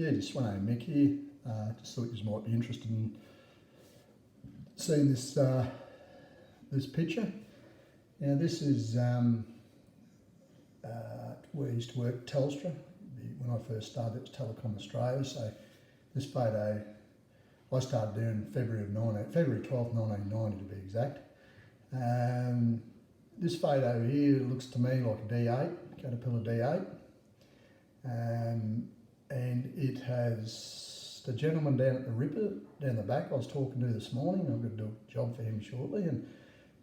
Yeah, just Sveno and Mick here. Just thought you might be interested in seeing this this picture. Now this is where I used to work at Telstra. When I first started, it was Telecom Australia. So this photo I started doing February 12th, 1990 to be exact. This photo here looks to me like a D8, Caterpillar D8. And it has the gentleman down at the Ripper, down the back I was talking to this morning. I'm going to do a job for him shortly. And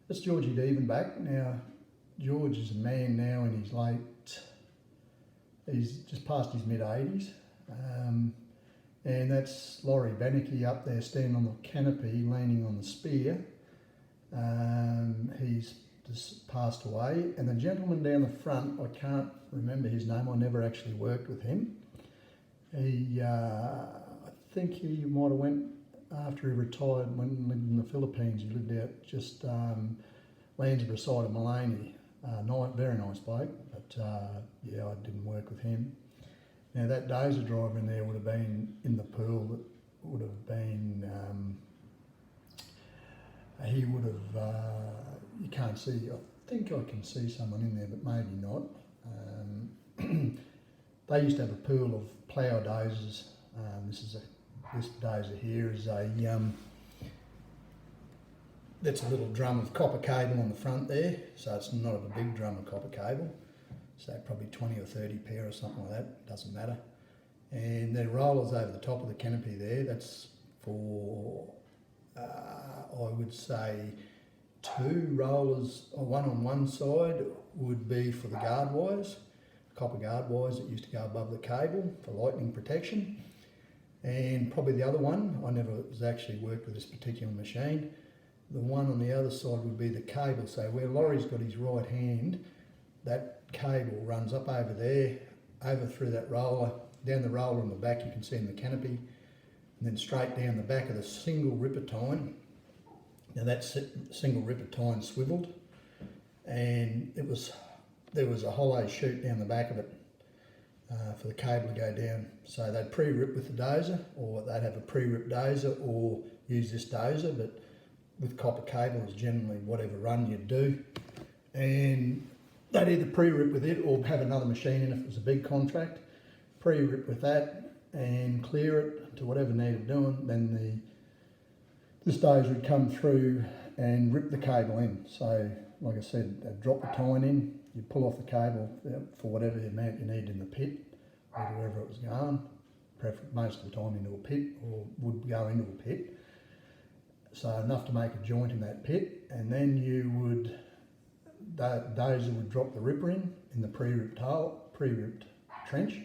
that's Georgie Deven back. Now, George is a man now in his he's just past his mid-80s. And that's Laurie Bennicky up there standing on the canopy, leaning on the spear. He's just passed away. And the gentleman down the front, I can't remember his name, I never actually worked with him. I think he might have went after he retired, went and lived in the Philippines. He lived out just Landsborough side of Maleny. Very nice bloke, but yeah, I didn't work with him. Now that Dozer driver in there would have been in the pool. That would have been, he would have, you can't see, I think I can see someone in there, but maybe not. They used to have a pool of plough dozers. This dozer here is that's a little drum of copper cable on the front there, so it's not a big drum of copper cable. So probably 20 or 30 pair or something like that, doesn't matter. And there are rollers over the top of the canopy there. That's for, I would say, 2 rollers, one on one side would be for the guard wires, copper guard wires that used to go above the cable for lightning protection. And probably the other one, I never actually worked with this particular machine, the one on the other side would be the cable. So where Laurie's got his right hand, that cable runs up over there, over through that roller, down the roller on the back you can see in the canopy, and then straight down the back of the single ripper tine. Now that single ripper tine swiveled, and there was a hollow chute down the back of it for the cable to go down. So they'd pre-rip with the dozer, or they'd have a pre-rip dozer, or use this dozer, but with copper cable is generally whatever run you'd do. And they'd either pre-rip with it or have another machine in if it was a big contract, pre-rip with that and clear it to whatever needed doing. Then this dozer would come through and rip the cable in. So like I said, they'd drop the tine in, you'd pull off the cable for whatever amount you need in the pit or wherever it was going, most of the time into a pit, or would go into a pit. So enough to make a joint in that pit, and then you would, that dozer would drop the ripper in the pre-ripped trench,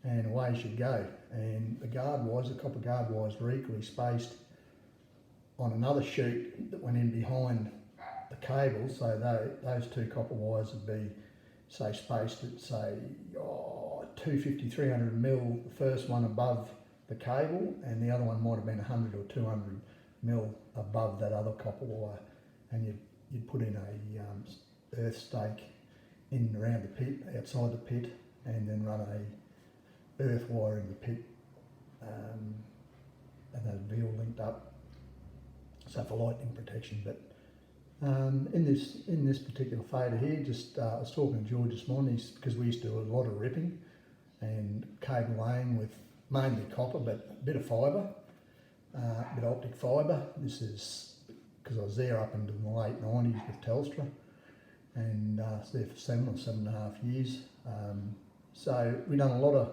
and away she'd go. And the guard wires, the copper guard wires, were equally spaced on another chute that went in behind the cable. So those 2 copper wires would be, say, spaced at, say, 250, 300 mil, the first one above the cable, and the other one might have been 100 or 200 mil above that other copper wire. And you'd put in a earth stake in around the pit, outside the pit, and then run a earth wire in the pit, and they'd be all linked up, so for lightning protection. But in this particular photo here, just I was talking to George this morning, because we used to do a lot of ripping and cable laying with mainly copper, but a bit of fibre, a bit of optic fibre. This is because I was there up into the late 90s with Telstra, and I was there for 7 or 7.5 years. So we done a lot of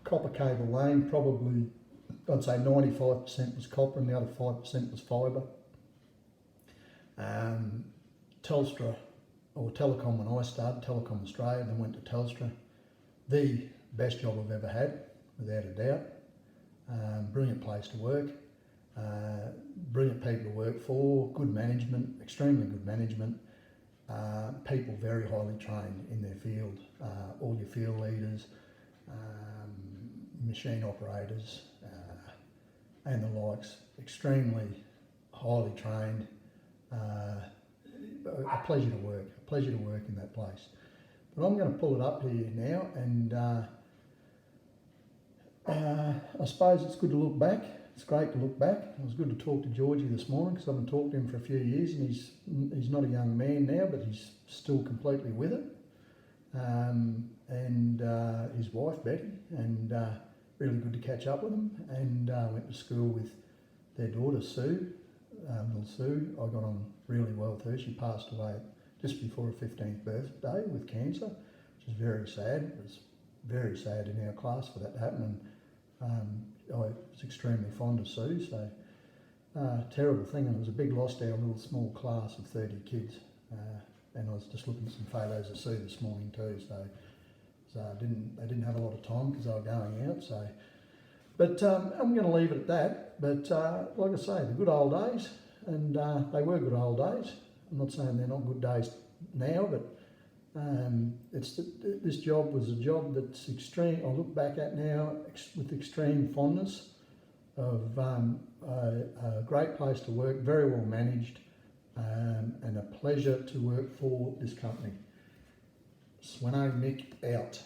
copper cable laying. Probably I'd say 95% was copper and the other 5% was fibre. Telstra, or Telecom when I started, Telecom Australia, then went to Telstra. The best job I've ever had, without a doubt. Brilliant place to work, brilliant people to work for, good management, extremely good management, people very highly trained in their field, all your field leaders, machine operators, and the likes, extremely highly trained. A pleasure to work in that place. But I'm going to pull it up here now, and I suppose it's good to look back. It's great to look back. It was good to talk to Georgie this morning because I haven't talked to him for a few years, and he's not a young man now, but he's still completely with it. And his wife Betty, and really good to catch up with them. And went to school with their daughter Sue, little Sue. I got on really well with her. She passed away just before her 15th birthday with cancer, which is very sad. It was very sad in our class for that to happen, and I was extremely fond of Sue, so terrible thing. And it was a big loss to our little small class of 30 kids, and I was just looking at some photos of Sue this morning too, so they didn't have a lot of time because they were going out, so. But I'm going to leave it at that, but like I say, the good old days, and they were good old days. I'm not saying they're not good days now, but this job was a job that's extreme. I look back at now with extreme fondness of a great place to work, very well managed, and a pleasure to work for this company. Sveno, Mick out.